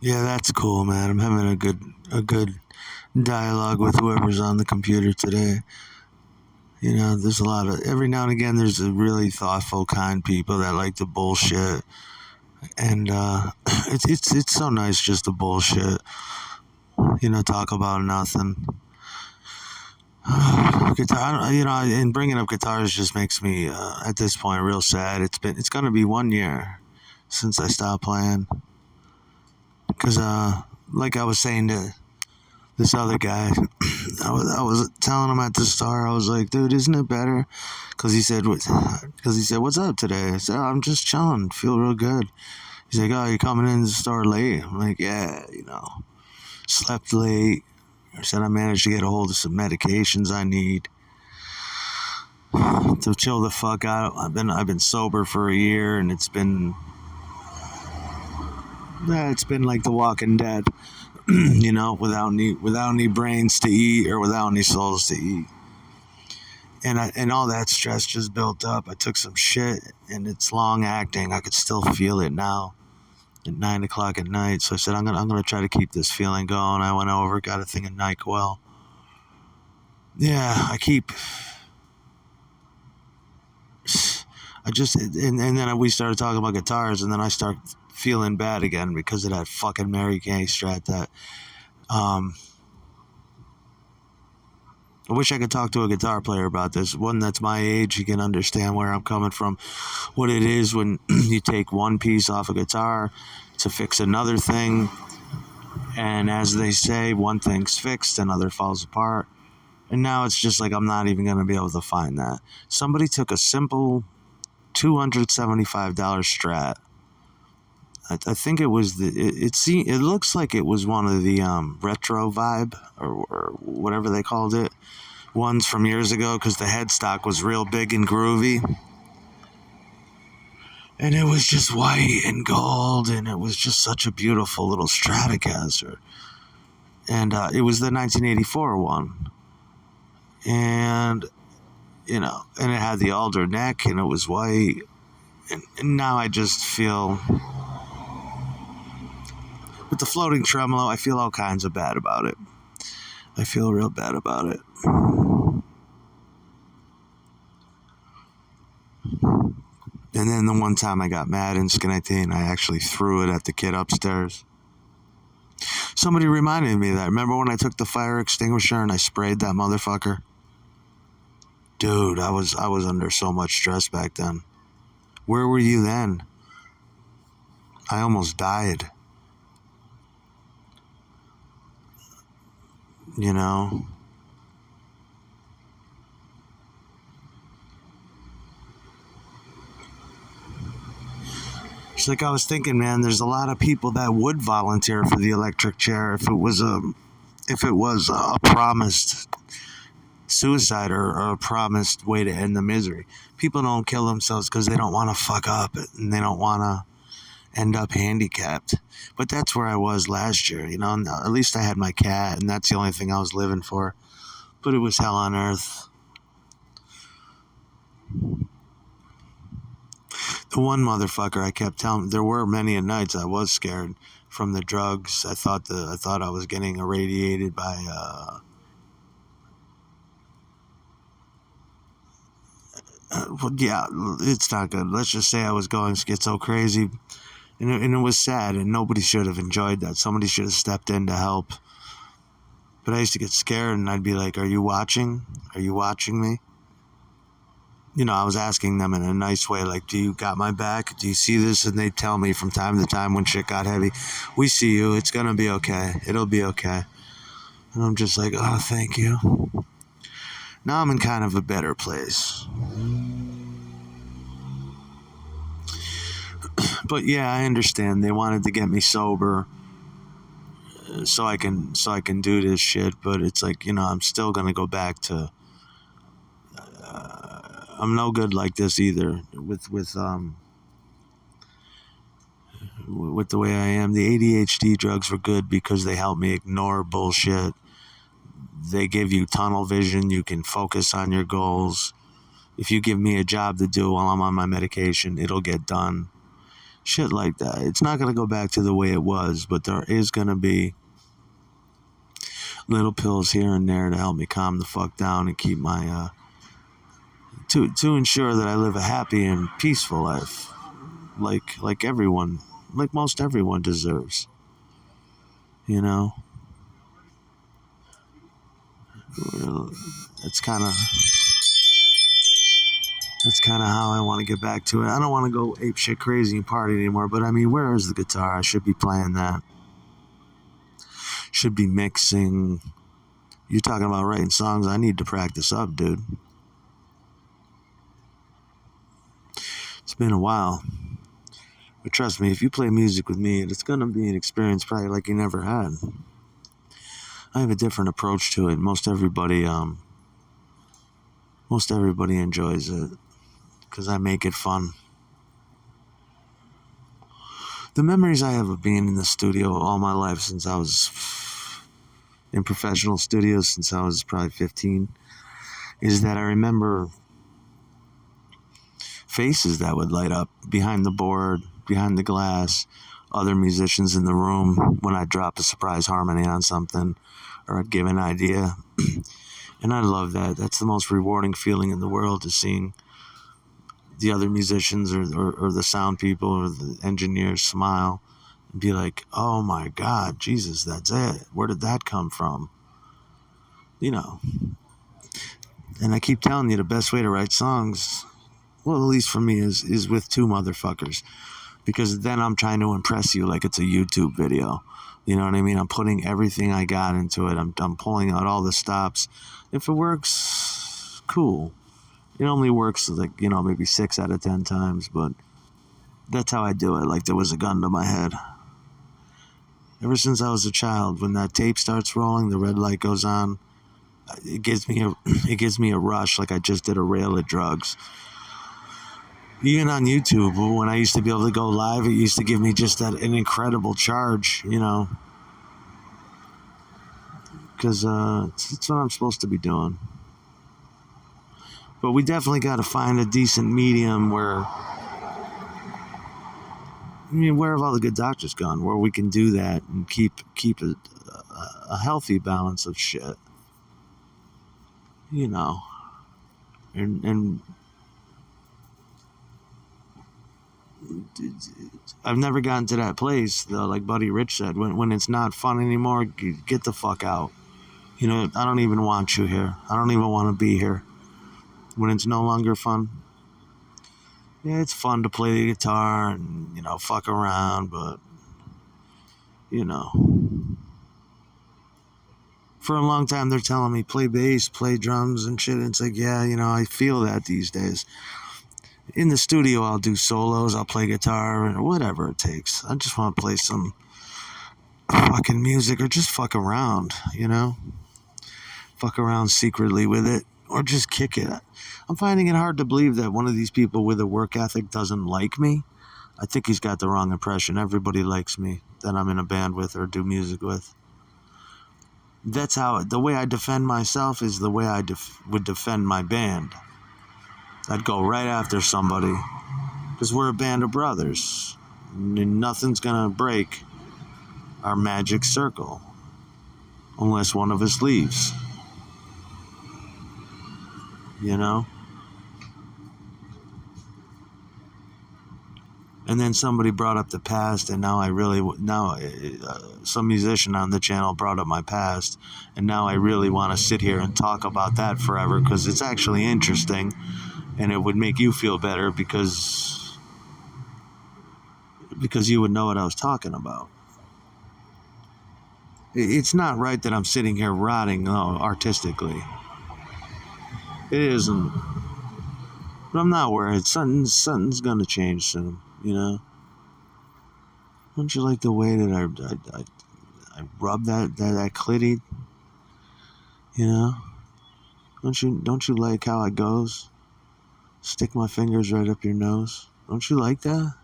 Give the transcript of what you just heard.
Yeah, that's cool, man. I'm having a good dialogue with whoever's on the computer today. There's a lot of every now and again there's a really thoughtful, kind people that like to bullshit, and it's so nice just to bullshit. Talk about nothing. Guitar, and bringing up guitars just makes me at this point real sad. It's gonna be 1 year since I stopped playing, because like I was saying to this other guy, I was telling him at the store, I was like, dude, isn't it better? Because he said, what's up today? I said, oh, I'm just chilling, feel real good. He's like, oh, you're coming in the store late. I'm like, yeah, slept late. I said I managed to get a hold of some medications I need to chill the fuck out. I've been sober for a year, and it's been like The Walking Dead, without any brains to eat or without any souls to eat. And all that stress just built up. I took some shit, and it's long acting. I could still feel it now at 9 o'clock at night. So I said, I'm gonna try to keep this feeling going. I went over, got a thing of NyQuil. Yeah, and then we started talking about guitars, and then I start feeling bad again because of that fucking MK Strat. That um, I wish I could talk to a guitar player about this. One that's my age, he can understand where I'm coming from. What it is when you take one piece off a guitar to fix another thing, and as they say, one thing's fixed, another falls apart. And now it's just like I'm not even going to be able to find that. Somebody took a simple $275 Strat. I think it was it looks like it was one of the retro vibe, or whatever they called it, ones from years ago, because the headstock was real big and groovy, and it was just white and gold, and it was just such a beautiful little Stratocaster. And it was the 1984 one, and and it had the alder neck, and it was white, and now I just feel, with the floating tremolo, I feel all kinds of bad about it. I feel real bad about it. And then the one time I got mad in Schenectady, and I actually threw it at the kid upstairs. Somebody reminded me of that. Remember when I took the fire extinguisher and I sprayed that motherfucker? Dude, I was under so much stress back then. Where were you then? I almost died. You know? It's like I was thinking, man, there's a lot of people that would volunteer for the electric chair if it was a promised suicide, or a promised way to end the misery. People don't kill themselves because they don't want to fuck up, and they don't want to end up handicapped. But that's where I was last year, and at least I had my cat, and that's the only thing I was living for. But it was hell on earth. The one motherfucker, I kept telling, there were many a nights I was scared from the drugs. I thought I was getting irradiated by well, yeah, it's not good. Let's just say I was going schizo crazy, and it was sad, and nobody should have enjoyed that. Somebody should have stepped in to help. But I used to get scared, and I'd be like, "Are you watching? Are you watching me?" I was asking them in a nice way, like, "Do you got my back? Do you see this?" And they tell me from time to time when shit got heavy, "We see you. It's gonna be okay. It'll be okay." And I'm just like, "Oh, thank you." Now I'm in kind of a better place. But yeah, I understand. They wanted to get me sober, so I can do this shit. But it's like, I'm still gonna go back to. I'm no good like this either. With the way I am, the ADHD drugs were good because they help me ignore bullshit. They give you tunnel vision. You can focus on your goals. If you give me a job to do while I'm on my medication, it'll get done. Shit like that. It's not going to go back to the way it was, but there is going to be little pills here and there to help me calm the fuck down and keep my to ensure that I live a happy and peaceful life, like everyone, like most everyone deserves. You know, it's kind of that's kind of how I want to get back to it. I don't want to go ape shit crazy and party anymore, but I mean, where is the guitar? I should be playing that. Should be mixing. You're talking about writing songs. I need to practice up, dude. It's been a while. But trust me, if you play music with me, it's going to be an experience probably like you never had. I have a different approach to it. Most everybody enjoys it because I make it fun. The memories I have of being in the studio all my life since I was in professional studios since I was probably 15 is that I remember faces that would light up behind the board, behind the glass, other musicians in the room when I'd drop a surprise harmony on something or I'd give an idea. And I love that. That's the most rewarding feeling in the world, is seeing the other musicians or the sound people or the engineers smile and be like, oh my God, Jesus, that's it. Where did that come from? You know. And I keep telling you, the best way to write songs, well, at least for me, is with two motherfuckers. Because then I'm trying to impress you like it's a YouTube video. You know what I mean? I'm putting everything I got into it. I'm pulling out all the stops. If it works, cool. It only works like, maybe 6 out of 10 times, but that's how I do it. Like there was a gun to my head. Ever since I was a child, when that tape starts rolling, the red light goes on, it gives me a rush like I just did a rail of drugs. Even on YouTube, when I used to be able to go live, it used to give me just an incredible charge, because it's what I'm supposed to be doing. But we definitely got to find a decent medium where have all the good doctors gone? Where we can do that and keep a healthy balance of shit, and I've never gotten to that place though. Like Buddy Rich said, when it's not fun anymore, get the fuck out. I don't even want you here. I don't even want to be here. When it's no longer fun, yeah, it's fun to play the guitar and fuck around, but for a long time they're telling me play bass, play drums and shit. And it's like, yeah, I feel that these days. In the studio, I'll do solos, I'll play guitar, or whatever it takes. I just want to play some fucking music or just fuck around, Fuck around secretly with it or just kick it. I'm finding it hard to believe that one of these people with a work ethic doesn't like me. I think he's got the wrong impression. Everybody likes me that I'm in a band with or do music with. That's how, the way I defend myself is the way I would defend my band. I'd go right after somebody because we're a band of brothers. And nothing's going to break our magic circle unless one of us leaves. And then somebody brought up the past, and some musician on the channel brought up my past, and now I really want to sit here and talk about that forever because it's actually interesting, and it would make you feel better because you would know what I was talking about. It's not right that I'm sitting here rotting artistically. It isn't. But I'm not worried. Something's gonna change soon, Don't you like the way that I rub that clitty? Don't you like how it goes? Stick my fingers right up your nose. Don't you like that?